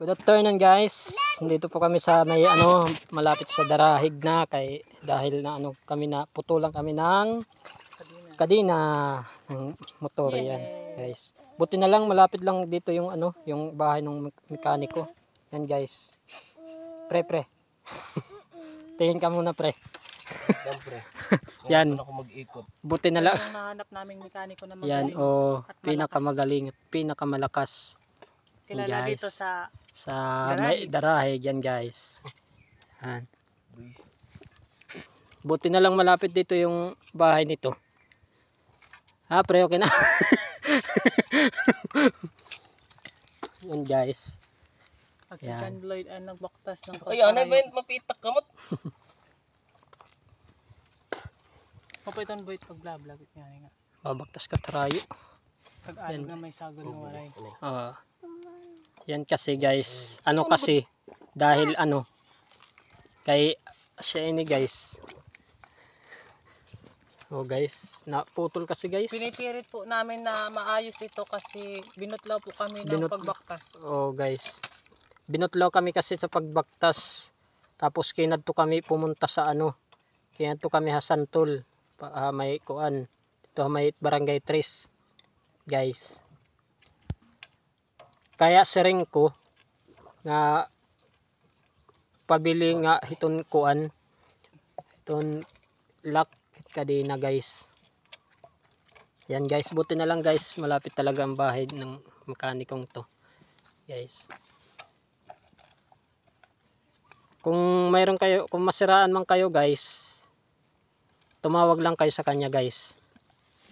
Good afternoon guys. Dito po kami sa may malapit sa Darahig na dahil na kami na putulan kami ng kadina ng motor yan, guys. Buti na lang malapit lang dito yung yung bahay ng mekaniko. Yan guys. Pre. Tingin ka muna pre. Yan. Ako mag-ikot. Buti na lang. Yung nahanap naming mekaniko na magaling. Yan pinakamagaling at pinakamalakas. Kilala guys, dito sa Darahig yan guys. Yan. Buti na lang malapit dito yung bahay nito. Pre, okay na. Yan guys. at si John Lloyd ay nagbaktas ng Ay, ano ba yung mapitak kamot? Papitan ba ito pag-vlog nga. Babaktas ka tarayo. Pag-alog na may sagol ng walay. Yan kasi guys. Kasi dahil kay siya ini guys. Guys, naputol kasi guys. Pinipirit po namin na maayos ito kasi binutlaw po kami ng pagbaktas. Guys. Binutlaw kami kasi sa pagbaktas. Tapos kinadto kami pumunta sa kinadto kami Hasantol. May kuan. Ito may barangay 3. Guys. Kaya siring ko nga pabili nga hiton kuan. Hiton lock kadina guys. Yan guys, buti na lang guys, malapit talaga ang bahay ng mekanikong to. Guys. Kung mayroon kayo, kung masiraan man kayo guys, tumawag lang kayo sa kanya guys.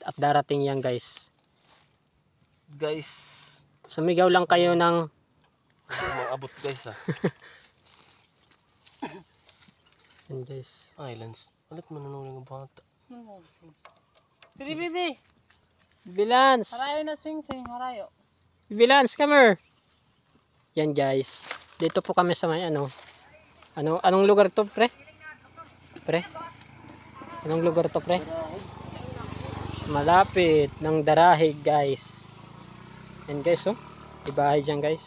At darating yan guys. Guys, Sumigaw lang kayo ng maabot guys yan guys. Islands. Alat manunuling ang bata. Bibi! Bilans! Harayo na sing-sing, harayo. Bilans, come here! Yan guys. Dito po kami sa may anong lugar to pre? Pre? Anong lugar to pre? Malapit ng Darahig guys. Yan guys ibahay dyan guys.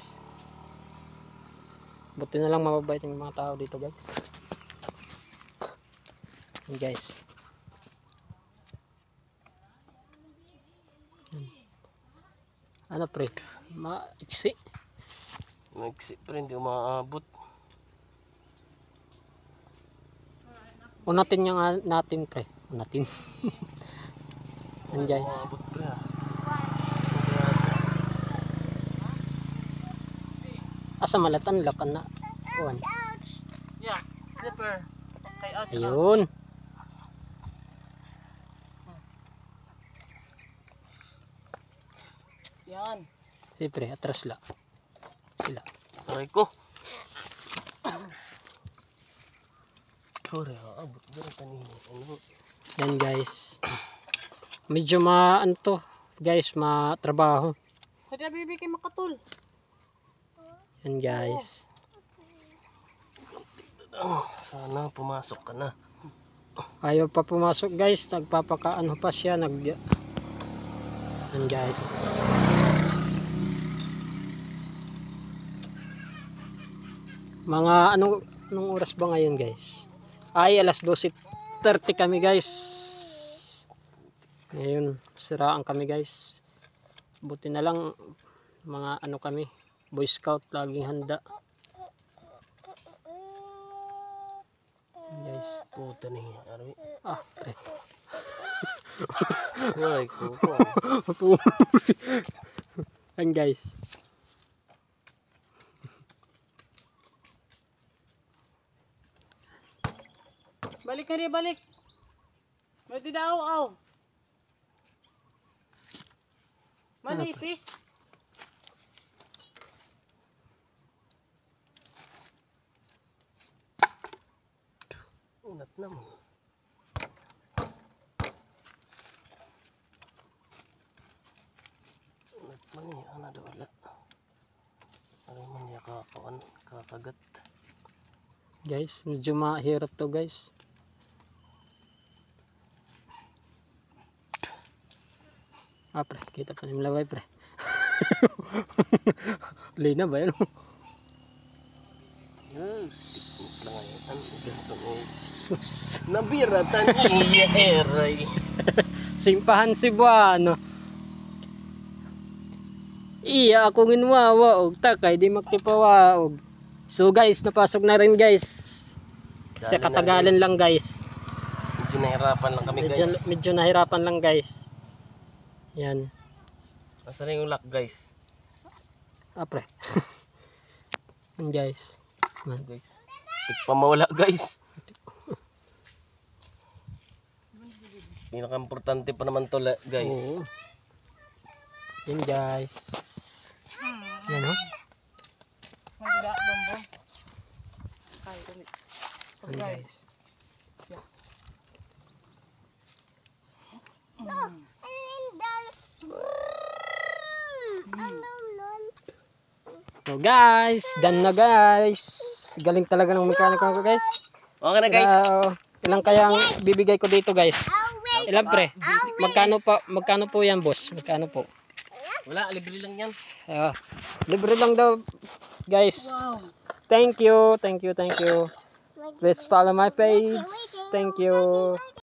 Buti na lang mababait yung mga tao dito guys. Yan guys. Pre? Maiksi. Maiksi pa rin, hindi umaabot. Unatin yung natin pre. Unatin. Yan guys. Umaabot pa rin Asa malatan lakan na. Kuan. Yeah, slipper. Kay ouch. Ayun. Yan. Siyempre, atras la. Sila. Aray ko. Sorry, abot na rin kanina. Yan guys. Medyo guys, matrabaho. Kaya bibi kay makatul. Yan guys. Sana pumasok ka na. Ayaw pa pumasok guys. Nagpapakaano pa siya. Yan guys. Mga anong oras ba ngayon guys? Ay alas 12:30 kami guys. Ngayon siraan kami guys. Buti na lang mga kami, Boy Scout laging handa. Guys, Puta niya, Arwi. pre. Aray ko. Yan guys. Balik ka rin, balik. May didaw. Manipis. Unat naman. Unat man niya, wala. Aray man niya kakagat. Guys, medyo mahirap to guys. Pre, kita pa yung laway pre. Lina ba yun? Langayan. Ganito mo. Nabiratan iya eray. Simpahan Cebuano. Iya akong inwawa og takay di magtipawaog. So guys, napasok na rin guys. Sa Dali na, katagalan lang guys. Medyo nahirapan lang kami guys. Medyo nahirapan lang guys. Yan. Nasa rin yung lock guys. Apre. Yan guys. Man. Guys. Pamawala guys. Pinaka-importante pa naman to guys. Oo. Yan guys. Yan oh. Magda bombo. Ay, dali. Yan guys. So guys, done na guys. Galing talaga ng mekaniko ko guys. Okay na guys. Ilang kaya ang bibigay ko dito guys? Ilan pre? Magkano po yan boss? Magkano po? Wala, libre lang yan. Libre lang daw guys. Thank you. Please follow my page. Thank you.